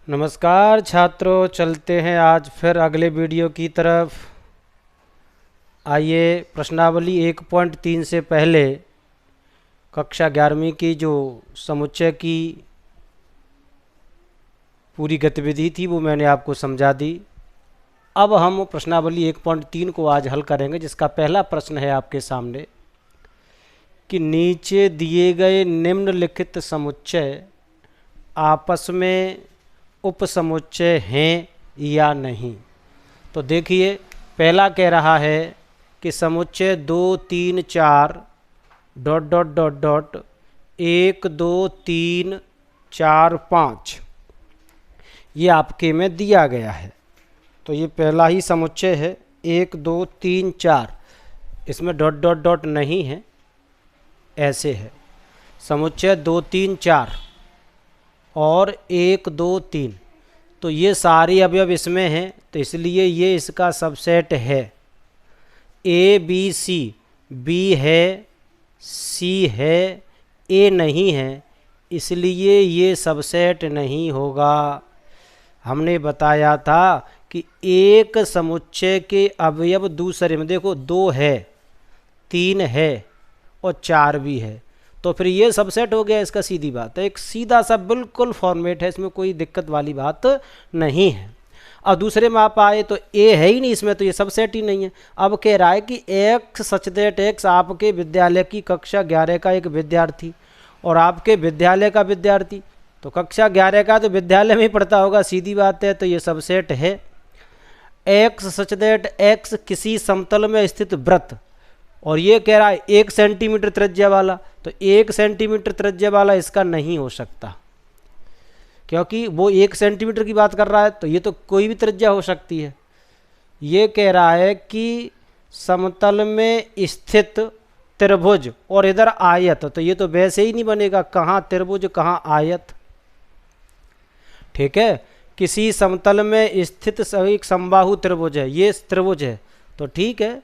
नमस्कार छात्रों, चलते हैं आज फिर अगले वीडियो की तरफ। आइए प्रश्नावली 1.3 से पहले कक्षा 11वीं की जो समुच्चय की पूरी गतिविधि थी वो मैंने आपको समझा दी। अब हम प्रश्नावली 1.3 को आज हल करेंगे, जिसका पहला प्रश्न है आपके सामने कि नीचे दिए गए निम्नलिखित समुच्चय आपस में उपसमुच्चय हैं या नहीं। तो देखिए, पहला कह रहा है कि समुच्चय 2 3 4 डॉट डॉट डॉट डॉट 1 2 3 4 5 ये आपके में दिया गया है। तो ये पहला ही समुच्चय है 1 2 3 4, इसमें डॉट डॉट डॉट नहीं है, ऐसे है समुच्चय 2 3 4 और 1 2 3। तो ये सारे अवयव इसमें हैं, तो इसलिए ये इसका सबसेट है। ए बी सी, बी है, सी है, ए नहीं है, इसलिए ये सबसेट नहीं होगा। हमने बताया था कि एक समुच्चय के अवयव दूसरे में, देखो 2 है, 3 है और 4 भी है, तो फिर ये सबसेट हो गया। इसका सीधी बात है, एक सीधा सा बिल्कुल फॉर्मेट है, इसमें कोई दिक्कत वाली बात नहीं है। अब दूसरे में आप आए तो ए है ही नहीं इसमें, तो ये सबसेट ही नहीं है। अब कह रहा है कि एक्स सच दैट एक्स आपके विद्यालय की कक्षा 11 का एक विद्यार्थी और आपके विद्यालय का विद्यार्थी, तो कक्षा 11 का तो विद्यालय में ही पढ़ता होगा, सीधी बात है, तो ये सबसेट है। एक्स सच दैट एक्स किसी समतल में स्थित वृत्त, और ये कह रहा है 1 सेंटीमीटर त्रिज्या वाला, तो 1 सेंटीमीटर त्रिज्या वाला इसका नहीं हो सकता, क्योंकि वो 1 सेंटीमीटर की बात कर रहा है, तो ये तो कोई भी त्रिज्या हो सकती है। ये कह रहा है कि समतल में स्थित त्रिभुज और इधर आयत, तो ये तो वैसे ही नहीं बनेगा, कहाँ त्रिभुज कहाँ आयत। ठीक है, किसी समतल में स्थित एक समबाहु त्रिभुज है, ये त्रिभुज है, तो ठीक है,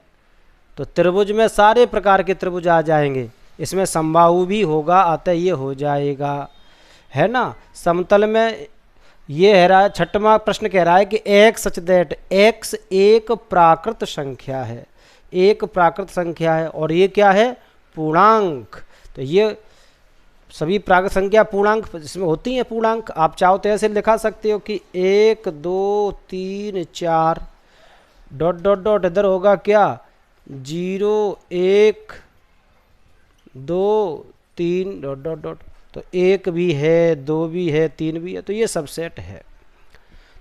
तो त्रिभुज में सारे प्रकार के त्रिभुज आ जाएंगे, इसमें समबाहु भी होगा, अतः ये हो जाएगा, है ना। समतल में ये है रहा, छठवां प्रश्न कह रहा है कि एक्स सच दैट एक्स एक प्राकृत संख्या है, एक प्राकृत संख्या है, और ये क्या है, पूर्णांक। तो ये सभी प्राकृत संख्या पूर्णांक इसमें होती हैं, पूर्णांक। आप चाहो तो ऐसे लिखा सकते हो कि 1 2 3 4 डॉट डॉट डॉट, इधर होगा क्या 0 1 2 3 डॉट डॉट डॉट, तो 1 भी है, 2 भी है, 3 भी है, तो ये सबसेट है।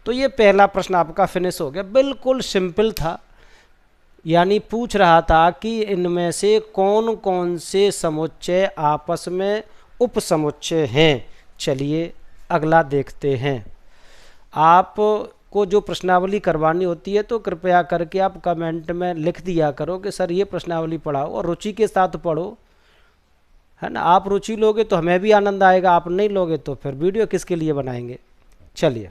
तो ये पहला प्रश्न आपका फिनिश हो गया, बिल्कुल सिंपल था। यानी पूछ रहा था कि इनमें से कौन कौन से समुच्चय आपस में उपसमुच्चय हैं। चलिए अगला देखते हैं। आप को जो प्रश्नावली करवानी होती है तो कृपया करके आप कमेंट में लिख दिया करो कि सर ये प्रश्नावली पढ़ाओ, और रुचि के साथ पढ़ो, है ना। आप रुचि लोगे तो हमें भी आनंद आएगा, आप नहीं लोगे तो फिर वीडियो किसके लिए बनाएंगे। चलिए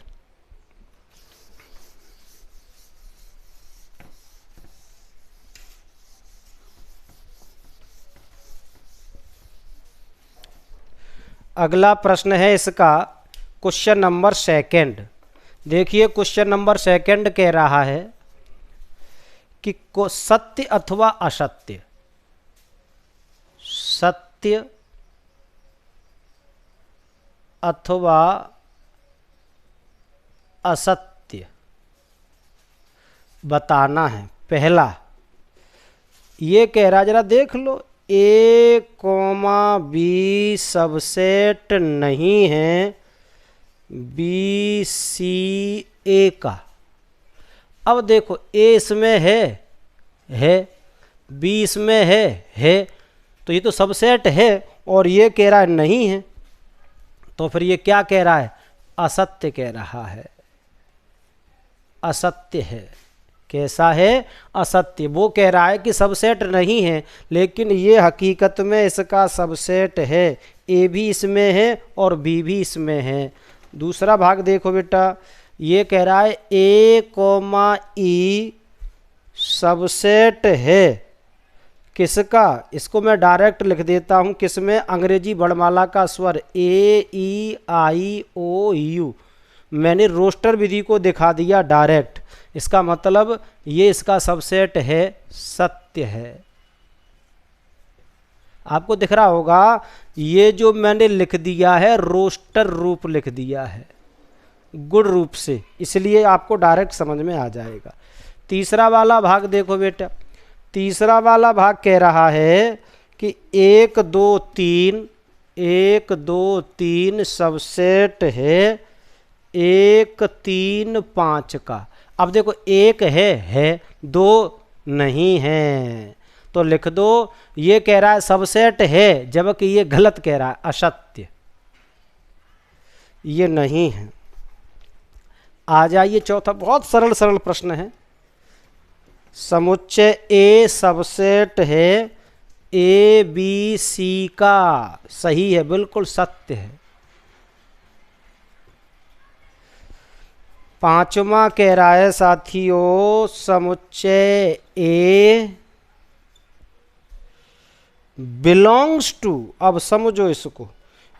अगला प्रश्न है इसका क्वेश्चन नंबर 2। देखिए क्वेश्चन नंबर 2 कह रहा है कि सत्य अथवा असत्य, सत्य अथवा असत्य बताना है। पहला ये कह रहा, जरा देख लो, ए कॉमा बी सबसेट नहीं है बी सी ए का। अब देखो ए इसमें है, बी इसमें है, तो ये तो सबसेट है, और ये कह रहा है नहीं है, तो फिर ये क्या कह रहा है, असत्य कह रहा है, असत्य है। कैसा है, असत्य। वो कह रहा है कि सबसेट नहीं है, लेकिन ये हकीकत में इसका सबसेट है, ए भी इसमें है और बी भी इसमें है। दूसरा भाग देखो बेटा, ये कह रहा है ए कॉमा ई सबसेट है किसका, इसको मैं डायरेक्ट लिख देता हूँ किसमें, अंग्रेजी वर्णमाला का स्वर ए ई आई ओ यू, मैंने रोस्टर विधि को दिखा दिया डायरेक्ट, इसका मतलब ये इसका सबसेट है, सत्य है। आपको दिख रहा होगा ये जो मैंने लिख दिया है रोस्टर रूप लिख दिया है गुण रूप से, इसलिए आपको डायरेक्ट समझ में आ जाएगा। तीसरा वाला भाग देखो बेटा, तीसरा वाला भाग कह रहा है कि 1 2 3 1 2 3 सबसेट है 1 3 5 का। अब देखो एक है, दो नहीं है, तो लिख दो ये कह रहा है सबसेट है, जबकि ये गलत कह रहा है, असत्य, ये नहीं है। आ जाइए चौथा, बहुत सरल सरल प्रश्न है। समुच्चय ए सबसेट है ए बी सी का, सही है, बिल्कुल सत्य है। पांचवा कह रहा है साथियों समुच्चय ए बिलोंग्स टू, अब समझो इसको,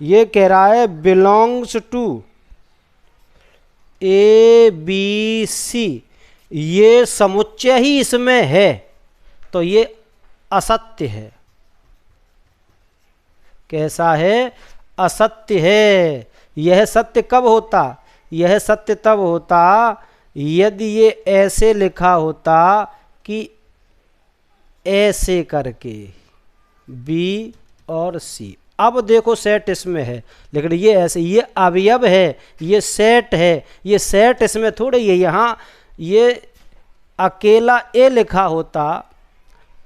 ये कह रहा है belongs to A B C, ये समुच्चय ही इसमें है, तो ये असत्य है। कैसा है? असत्य है। यह सत्य कब होता? यह सत्य तब होता यदि ये ऐसे लिखा होता कि ऐसे करके बी और सी। अब देखो सेट इसमें है, लेकिन ये ऐसे, ये अवयव है, ये सेट है, ये सेट इसमें थोड़े ही है। यहाँ ये अकेला ए लिखा होता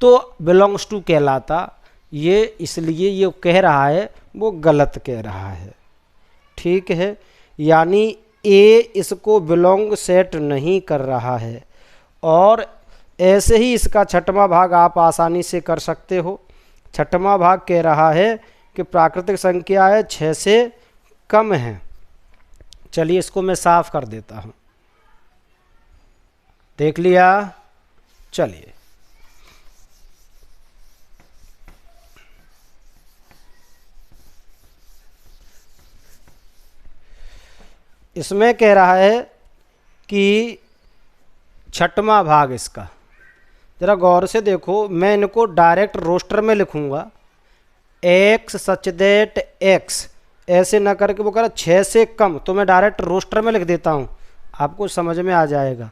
तो बिलोंग्स टू कहलाता, ये इसलिए ये कह रहा है वो गलत कह रहा है। ठीक है, यानी ए इसको बिलोंग सेट नहीं कर रहा है। और ऐसे ही इसका छठवां भाग आप आसानी से कर सकते हो। छठवां भाग कह रहा है कि प्राकृतिक संख्या है 6 से कम है। चलिए इसको मैं साफ कर देता हूँ, देख लिया। चलिए इसमें कह रहा है कि छठवां भाग इसका, जरा गौर से देखो, मैं इनको डायरेक्ट रोस्टर में लिखूंगा, एक्स सच दैट एक्स, ऐसे ना करके वो कह रहा 6 से कम, तो मैं डायरेक्ट रोस्टर में लिख देता हूँ, आपको समझ में आ जाएगा।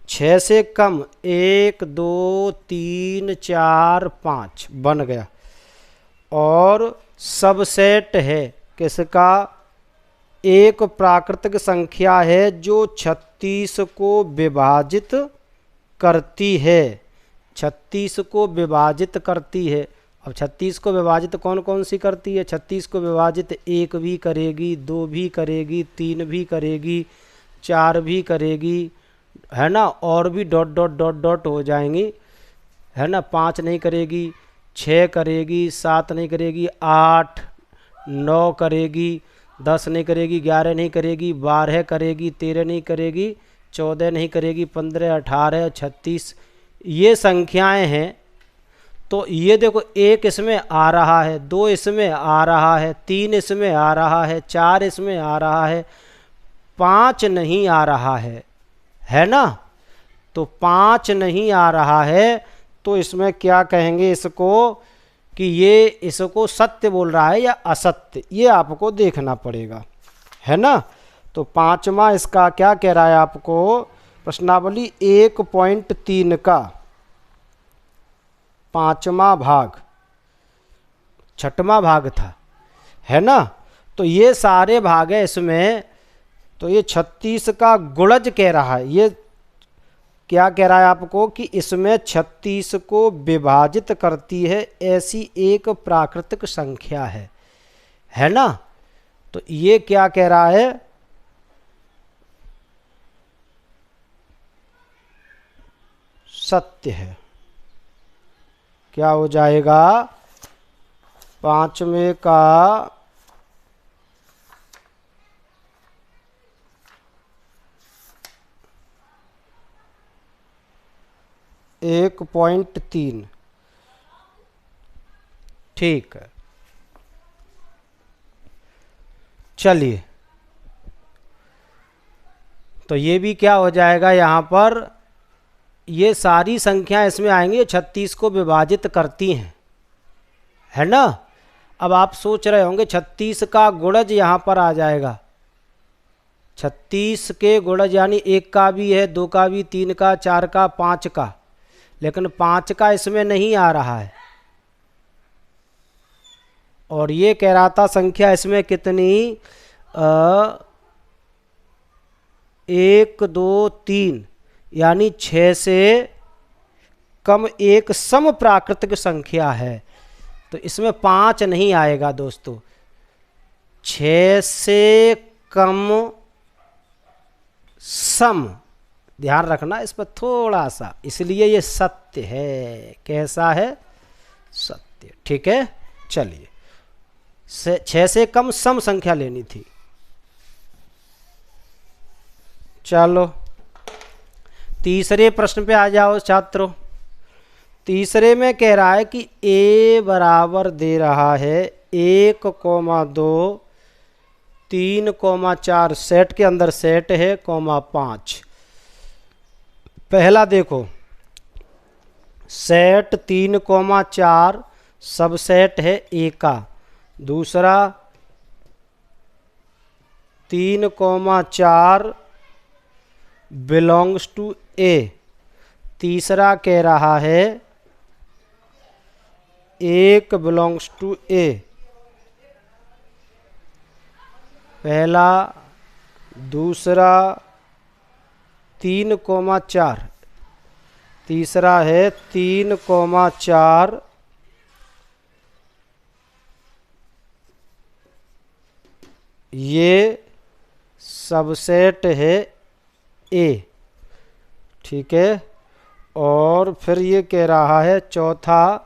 6 से कम 1 2 3 4 5 बन गया। और सबसेट है किसका? एक प्राकृतिक संख्या है जो 36 को विभाजित करती है, 36 को विभाजित करती है। अब 36 को विभाजित कौन कौन सी करती है? 36 को विभाजित 1 भी करेगी, 2 भी करेगी, 3 भी करेगी, 4 भी करेगी, है ना, और भी डॉट डॉट डॉट डॉट हो जाएंगी, है ना। 5 नहीं करेगी, 6 करेगी, 7 नहीं करेगी, 8 9 करेगी, 10 नहीं करेगी, 11 नहीं करेगी, 12 करेगी, 13 नहीं करेगी, 14 नहीं करेगी, 15 18 36, ये संख्याएं हैं। तो ये देखो, 1 इसमें आ रहा है, 2 इसमें आ रहा है, 3 इसमें आ रहा है, 4 इसमें आ रहा है, 5 नहीं आ रहा है ना। तो 5 नहीं आ रहा है, तो इसमें क्या कहेंगे इसको कि ये इसको सत्य बोल रहा है या असत्य, ये आपको देखना पड़ेगा, है ना। तो पांचवा इसका क्या कह रहा है आपको? प्रश्नावली 1.3 का पांचवा भाग, छठवां भाग था, है ना। तो ये सारे भाग है इसमें, तो ये 36 का गुणज कह रहा है। ये क्या कह रहा है आपको कि इसमें 36 को विभाजित करती है ऐसी एक प्राकृतिक संख्या है ना। तो ये क्या कह रहा है? सत्य है। क्या हो जाएगा? पांचवें का 1.3, ठीक है। चलिए तो ये भी क्या हो जाएगा, यहाँ पर ये सारी संख्या इसमें आएंगी 36 को विभाजित करती हैं, है ना। अब आप सोच रहे होंगे 36 का गुणज यहाँ पर आ जाएगा, 36 के गुणज यानी 1 का भी है, 2 का भी, 3 का, 4 का, 5 का, लेकिन 5 का इसमें नहीं आ रहा है। और ये कह रहा था संख्या इसमें कितनी, 1 2 3 यानी 6 से कम एक सम प्राकृतिक संख्या है। तो इसमें 5 नहीं आएगा दोस्तों, 6 से कम सम, ध्यान रखना इस पर थोड़ा सा, इसलिए ये सत्य है। कैसा है, सत्य। ठीक है, चलिए 6 से कम सम संख्या लेनी थी। चलो तीसरे प्रश्न पे आ जाओ छात्रों। तीसरे में कह रहा है कि a बराबर दे रहा है 1,2 3,4 सेट के अंदर सेट है, 5। पहला देखो सेट 3,4 सबसेट है ए का। दूसरा 3,4 बिलोंग्स टू ए। तीसरा कह रहा है 1 बिलोंग्स टू ए। पहला, दूसरा, 3,4, तीसरा है 3,4 ये सबसेट है ए। ठीक है, और फिर ये कह रहा है चौथा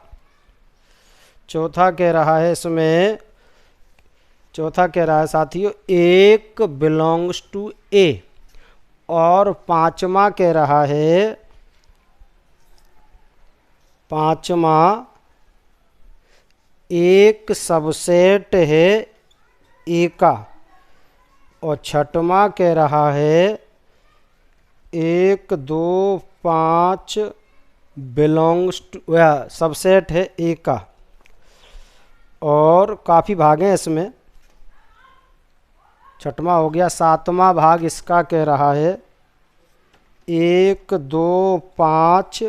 कह रहा है इसमें, चौथा कह रहा है साथियों 1 बिलोंग्स टू ए। और पांचवा कह रहा है, पांचवा एक सबसेट है ए का। और छठवां कह रहा है 1 2 5 बिलोंग्स टू, सबसेट है ए का। और काफ़ी भाग हैं इसमें, छठवां हो गया। सातवां भाग इसका कह रहा है 1 2 5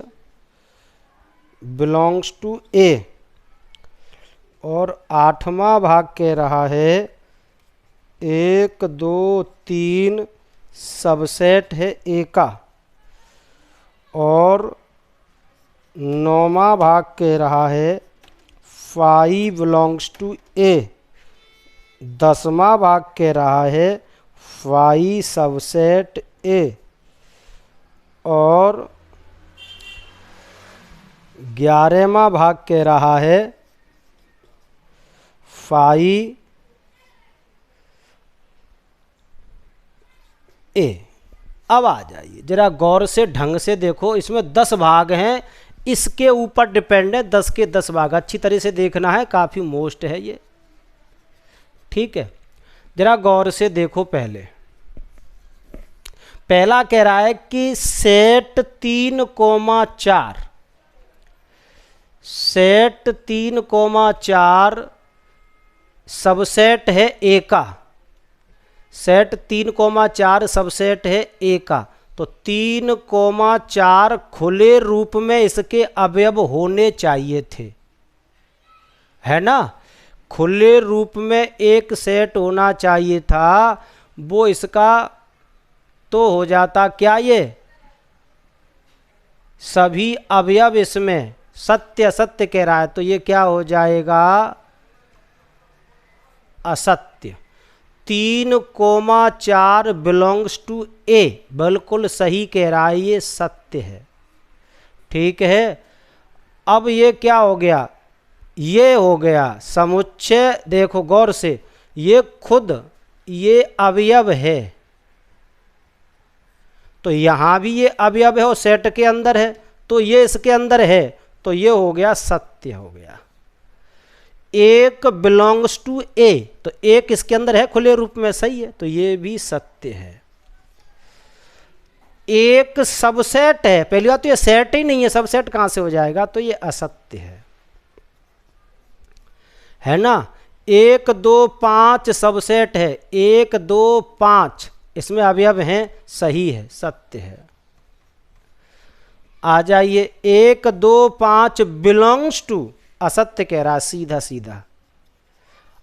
बिलोंग्स टू ए। और आठवां भाग कह रहा है 1 2 3 सबसेट है ए का। और नौवां भाग कह रहा है 5 बिलोंग्स टू ए। 10वां भाग कह रहा है 5 सबसेट ए। और 11वां भाग कह रहा है 5 ए। अब आ जाइए जरा गौर से ढंग से देखो, इसमें 10 भाग हैं, इसके ऊपर डिपेंड है 10 के 10 भाग। अच्छी तरह से देखना है, काफ़ी मोस्ट है ये। ठीक है, जरा गौर से देखो। पहला कह रहा है कि सेट 3,4, सेट 3,4 सबसेट है ए का। सेट 3,4 सबसेट है ए का। तो 3,4 खुले रूप में इसके अवयव होने चाहिए थे, है ना। खुले रूप में एक सेट होना चाहिए था, वो इसका तो हो जाता क्या, ये सभी अवयव इसमें सत्य असत्य कह रहा है, तो ये क्या हो जाएगा, असत्य। 3,4 बिलोंग्स टू ए, बिल्कुल सही कह रहा है, ये सत्य है। ठीक है, अब ये क्या हो गया, ये हो गया समुच्चय। देखो गौर से, ये खुद ये अवयव है, तो यहाँ भी ये अवयव है और सेट के अंदर है, तो ये इसके अंदर है, तो ये हो गया सत्य हो गया। 1 बिलोंग्स टू ए, तो एक इसके अंदर है खुले रूप में, सही है, तो ये भी सत्य है। एक सबसेट है, पहली बात तो ये सेट ही नहीं है, सबसेट कहां से हो जाएगा, तो ये असत्य है ना। 1 2 5 सबसेट है, 1 2 5 इसमें अवयव हैं, सही है, सत्य है। आ जाइए 1 2 5 बिलोंग्स टू, असत्य कह रहा है सीधा सीधा।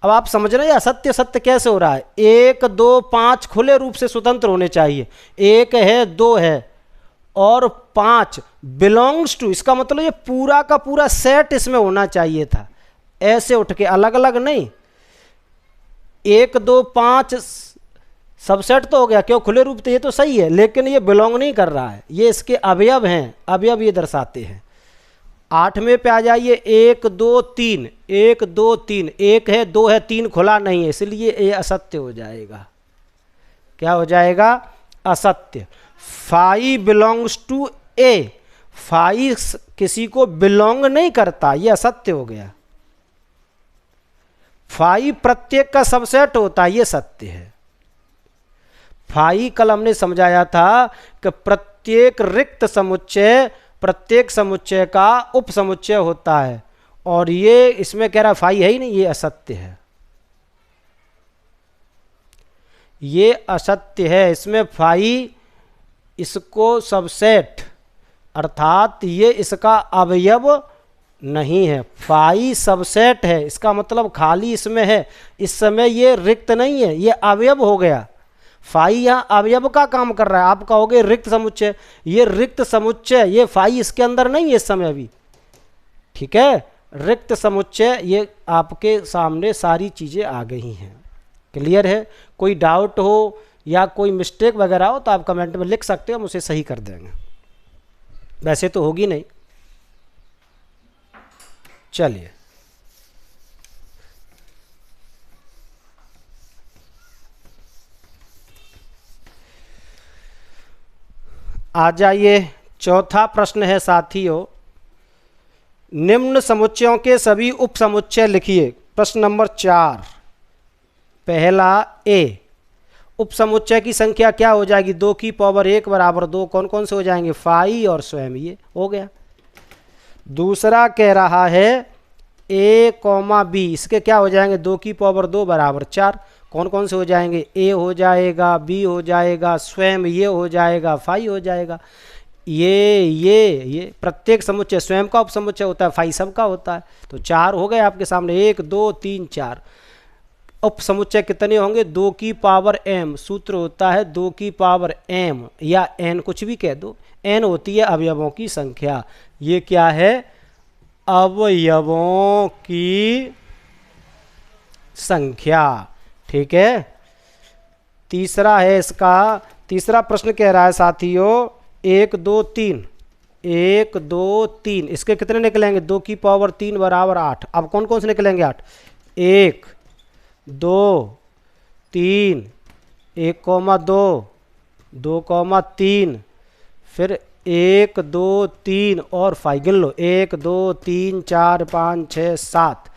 अब आप समझ रहे हैं असत्य सत्य कैसे हो रहा है। 1 2 5 खुले रूप से स्वतंत्र होने चाहिए, 1 है 2 है और 5 बिलोंग्स टू, इसका मतलब ये पूरा का पूरा सेट इसमें होना चाहिए था, ऐसे उठ के अलग अलग नहीं। 1 2 5 सबसेट तो हो गया, क्यों खुले रूप से, ये तो सही है, लेकिन ये बिलोंग नहीं कर रहा है, ये इसके अवयव हैं, अवयव ये दर्शाते हैं। 8वें पे आ जाइए 1 2 3, 1 2 3, 1 है 2 है 3 खुला नहीं है, इसलिए ये असत्य हो जाएगा। क्या हो जाएगा, असत्य। 5 बिलोंग्स टू ए, 5 किसी को बिलोंग नहीं करता, ये असत्य हो गया। 5 प्रत्येक का सबसेट होता है, ये सत्य है। 5 कल हमने समझाया था कि प्रत्येक रिक्त समुच्चय प्रत्येक समुच्चय का उप समुच्चय होता है, और ये इसमें कह रहा 5 है ही नहीं, ये असत्य है, ये असत्य है। इसमें 5 इसको सबसेट अर्थात ये इसका अवयव नहीं है। 5 सबसेट है, इसका मतलब खाली इसमें है, इस समय ये रिक्त नहीं है, ये अवयव हो गया। 5 यहाँ अवयव का काम कर रहा है, आप कहोगे रिक्त समुच्चय, ये रिक्त समुच्चय, ये 5 इसके अंदर नहीं है इस समय अभी, ठीक है। रिक्त समुच्चय, ये आपके सामने सारी चीज़ें आ गई हैं, क्लियर है। कोई डाउट हो या कोई मिस्टेक वगैरह हो तो आप कमेंट में लिख सकते हो, हम उसे सही कर देंगे, वैसे तो होगी नहीं। चलिए आ जाइए, चौथा प्रश्न है साथियों, निम्न समुच्चयों के सभी उप समुच्चय लिखिए। प्रश्न नंबर 4, पहला ए, उप समुच्चय की संख्या क्या हो जाएगी, 2 की पावर 1 बराबर 2, कौन कौन से हो जाएंगे, 5 और स्वयं, ये हो गया। दूसरा कह रहा है ए कॉमा बी, इसके क्या हो जाएंगे, 2 की पावर 2 बराबर 4, कौन कौन से हो जाएंगे, ए हो जाएगा, बी हो जाएगा, स्वयं ये हो जाएगा, 5 हो जाएगा। ये प्रत्येक समुच्चय स्वयं का उपसमुच्चय होता है, 5 सबका होता है, तो 4 हो गए आपके सामने, 1 2 3 4। उप समुच्चय कितने होंगे, 2 की पावर m, सूत्र होता है 2 की पावर m या n, कुछ भी कह दो, n होती है अवयवों की संख्या। ये क्या है, अवयवों की संख्या, ठीक है। तीसरा है इसका, तीसरा प्रश्न कह रहा है साथियों 1 2 3, 1 2 3, इसके कितने निकलेंगे, 2 की पावर 3 बराबर 8। अब कौन कौन से निकलेंगे 8, 1 2 3, 1 कॉमा 2, 2 कॉमा 3, फिर 1 2 3 और 5 गिन लो, 1 2 3 4 5 6 7,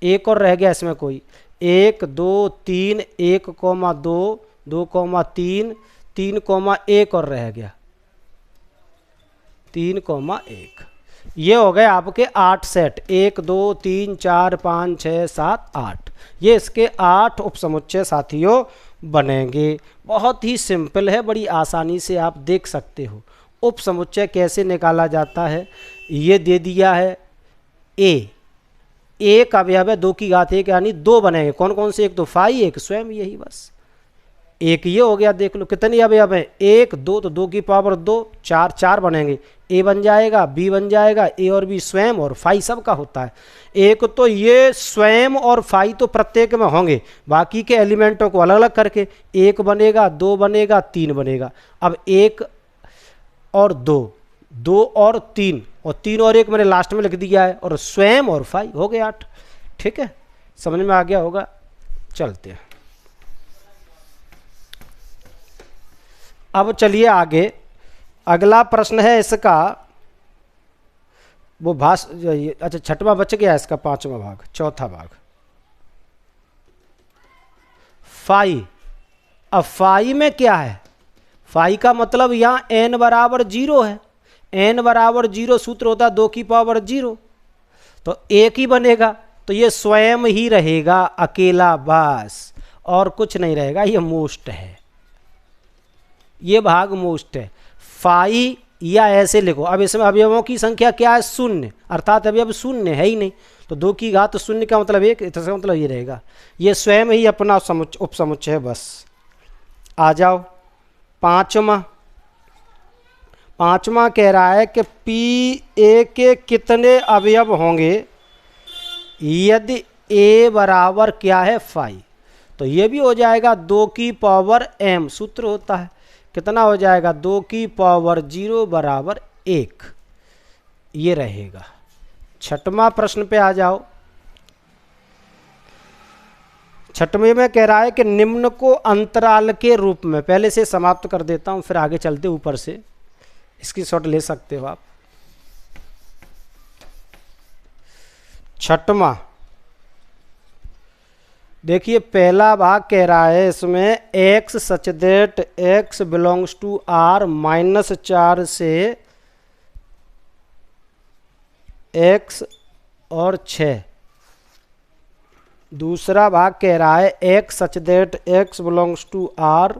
एक और रह गया इसमें कोई, 1 2 3 1 कॉमा 2, 2 कॉमा 3, 3 कॉमा 1 और रह गया 3 कॉमा 1। ये हो गए आपके 8 सेट, 1 2 3 4 5 6 7 8, ये इसके 8 उपसमुच्चय साथियों बनेंगे। बहुत ही सिंपल है, बड़ी आसानी से आप देख सकते हो। उपसमुच्चय कैसे निकाला जाता है, ये दे दिया है ए, एक अवयव है 2 की घात 1 यानी 2 बनेंगे, कौन कौन से, एक तो 5 एक स्वयं, यही बस। एक ये हो गया, देख लो कितनी अवयव है, 1 2, तो 2 की पावर 2, 4 4 बनेंगे, ए बन जाएगा, बी बन जाएगा, ए और बी स्वयं और 5 सबका होता है। एक तो ये स्वयं और 5 तो प्रत्येक में होंगे, बाकी के एलिमेंटों को अलग अलग करके 1 बनेगा, 2 बनेगा, 3 बनेगा। अब 1 और 2, 2 और 3, और 3 और 1 मैंने लास्ट में लिख दिया है, और स्वयं और 5 हो गए 8, ठीक है, समझ में आ गया होगा। चलते हैं अब, चलिए आगे। अगला प्रश्न है इसका, वो अच्छा 6वां बच गया इसका, 5वां भाग, चौथा भाग 5। अब 5 में क्या है, फाई का मतलब यहाँ n बराबर 0 है, n बराबर 0 सूत्र होता है 2 की पावर 0, तो एक ही बनेगा, तो ये स्वयं ही रहेगा अकेला बस, और कुछ नहीं रहेगा। ये मोस्ट है, ये भाग मोस्ट है। फाई या ऐसे लिखो, अब इसमें अवयवों की संख्या क्या है? शून्य, अर्थात अवयव शून्य है ही नहीं, तो 2 की घात शून्य का मतलब 1, इसका मतलब ये रहेगा, ये स्वयं ही अपना उपसमुच्चय है बस। आ जाओ पांचवा कह रहा है कि पी ए के कितने अवयव होंगे यदि ए बराबर क्या है? फाई। तो ये भी हो जाएगा 2 की पावर m, सूत्र होता है, कितना हो जाएगा? 2 की पावर 0 बराबर 1, ये रहेगा। छठवां प्रश्न पे आ जाओ। छठवें में कह रहा है कि निम्न को अंतराल के रूप में, पहले से समाप्त कर देता हूं फिर आगे चलते, ऊपर से इसकी शॉट ले सकते हो आप। छठवां देखिए, पहला भाग कह रहा है इसमें x such that x belongs to r -4 से x और 6। दूसरा भाग कह रहा है x such that x belongs to r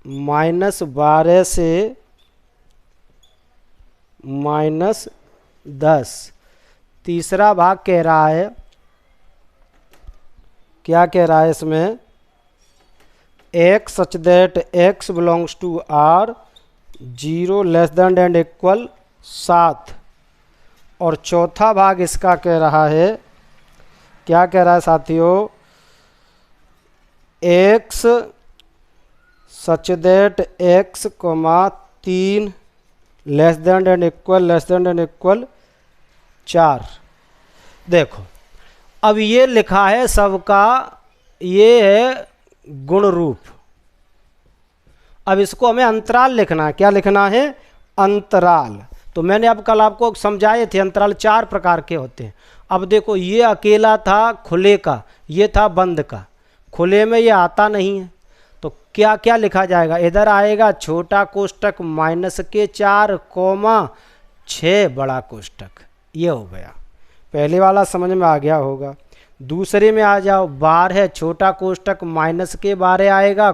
-12 से -10। तीसरा भाग कह रहा है, क्या कह रहा है इसमें? x such that x belongs to r 0 less than and equal 7। और चौथा भाग इसका कह रहा है, क्या कह रहा है साथियों? x such that x, 3 less than and equal 4। देखो, अब ये लिखा है सबका, ये है गुण रूप। अब इसको हमें अंतराल लिखना है। क्या लिखना है? अंतराल। तो मैंने अब कल आपको समझाए थे अंतराल 4 प्रकार के होते हैं। अब देखो, ये अकेला था खुले का, ये था बंद का। खुले में ये आता नहीं है, तो क्या क्या लिखा जाएगा? इधर आएगा छोटा कोष्टक -4, 6 बड़ा कोष्टक। ये हो गया, पहले वाला समझ में आ गया होगा। दूसरे में आ जाओ, 12 है, छोटा कोष्टक -12 आएगा,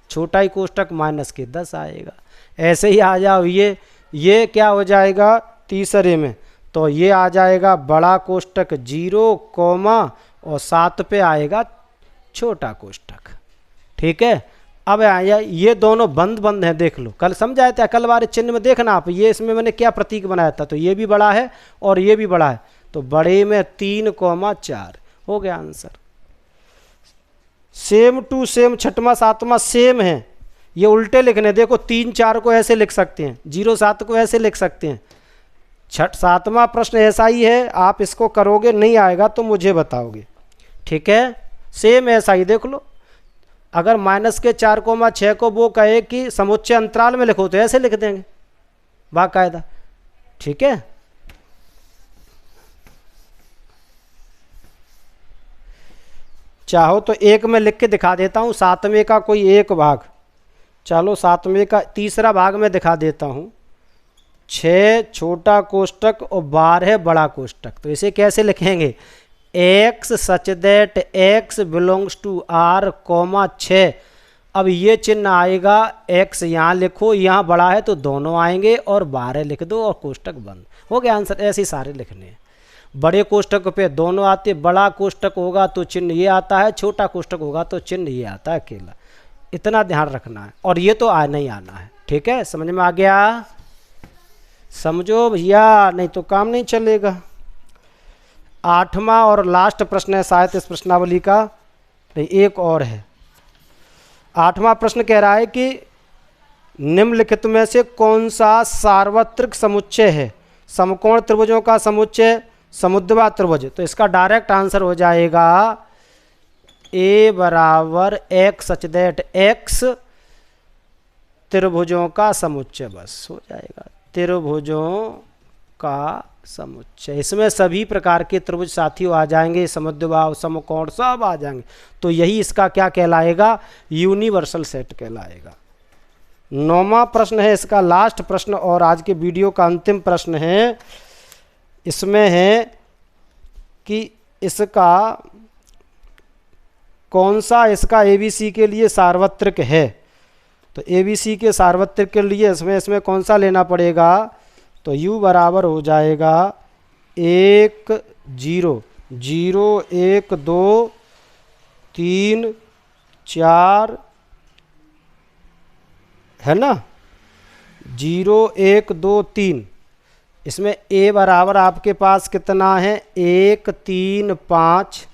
छोटा ही कोष्टक -10 आएगा। ऐसे ही आ जाओ, ये क्या हो जाएगा तीसरे में? तो ये आ जाएगा बड़ा कोष्टक 0, और 7 पे आएगा छोटा कोष्टक। ठीक है, अब आया, ये दोनों बंद हैं, देख लो, कल समझाया था, कल वाले चिन्ह में देखना आप, ये इसमें मैंने क्या प्रतीक बनाया था, तो ये भी बड़ा है और ये भी बड़ा है, तो बड़े में 3, 4 हो गया आंसर। सेम टू सेम छठवां सातवां सेम है, ये उल्टे लिखने, देखो 3, 4 को ऐसे लिख सकते हैं, 0, 7 को ऐसे लिख सकते हैं। सातवां प्रश्न ऐसा ही है, आप इसको करोगे नहीं आएगा तो मुझे बताओगे। ठीक है, सेम ऐसा ही देख लो। अगर -4, 6 को वो कहे कि समुच्चय अंतराल में लिखो तो ऐसे लिख देंगे बाकायदा। ठीक है, चाहो तो एक में लिख के दिखा देता हूँ, 7वें का कोई एक भाग। चलो 7वें का तीसरा भाग में दिखा देता हूँ। 6 छोटा कोष्टक और 12 बड़ा कोष्टक, तो इसे कैसे लिखेंगे? x such that x belongs to r, 6। अब ये चिन्ह आएगा, x यहाँ लिखो, यहाँ बड़ा है तो दोनों आएंगे, और 12 लिख दो और कोष्टक बंद। हो गया आंसर। ऐसे सारे लिखने हैं। बड़े कोष्टक पे दोनों आते, बड़ा कोष्टक होगा तो चिन्ह ये आता है, छोटा कोष्टक होगा तो चिन्ह ये आता है अकेला। इतना ध्यान रखना है, और ये तो नहीं आना है। ठीक है, समझ में आ गया? समझो भैया, नहीं तो काम नहीं चलेगा। 8वां और लास्ट प्रश्न है शायद इस प्रश्नावली का, नहीं एक और है। 8वां प्रश्न कह रहा है कि निम्नलिखित में से कौन सा सार्वत्रिक समुच्चय है? समकोण त्रिभुजों का समुच्चय, समुद्रवा त्रिभुज। तो इसका डायरेक्ट आंसर हो जाएगा A बराबर x सच दैट x त्रिभुजों का समुच्चय, बस हो जाएगा। त्रिभुजों का समुच्चय। इसमें सभी प्रकार के त्रिभुज साथियों आ जाएंगे, समद्विबाहु, समकोण सब आ जाएंगे। तो यही इसका क्या कहलाएगा, यूनिवर्सल सेट कहलाएगा। 9वां प्रश्न है इसका लास्ट प्रश्न और आज के वीडियो का अंतिम प्रश्न है। इसमें है कि इसका कौन सा इसका ABC के लिए सार्वत्रिक है। तो ABC के सार्वत्रिक के लिए इसमें कौन सा लेना पड़ेगा, तो U बराबर हो जाएगा 1 0 0 1 2 3 4 है ना, 0 1 2 3। इसमें A बराबर आपके पास कितना है 1 3 5,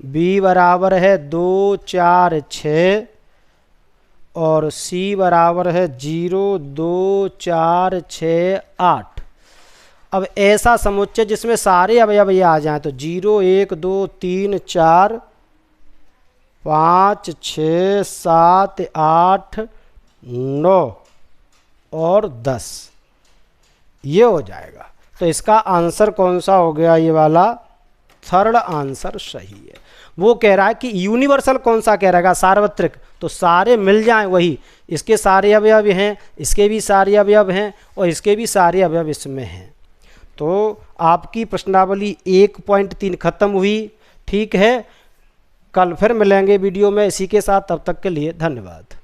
B बराबर है 2 4 6 और C बराबर है 0 2 4 6 8। अब ऐसा समुच्चय जिसमें सारे अवयव ये आ जाएं तो 0 1 2 3 4 5 6 7 8 9 और 10 ये हो जाएगा। तो इसका आंसर कौन सा हो गया, ये वाला थर्ड आंसर सही है। वो कह रहा है कि यूनिवर्सल कौन सा कह रहेगा, सार्वत्रिक। तो सारे मिल जाएं वही, इसके सारे अवयव हैं, इसके भी सारे अवयव हैं और इसके भी सारे अवयव इसमें हैं। तो आपकी प्रश्नावली 1.3 खत्म हुई। ठीक है, कल फिर मिलेंगे वीडियो में इसी के साथ। तब तक के लिए धन्यवाद।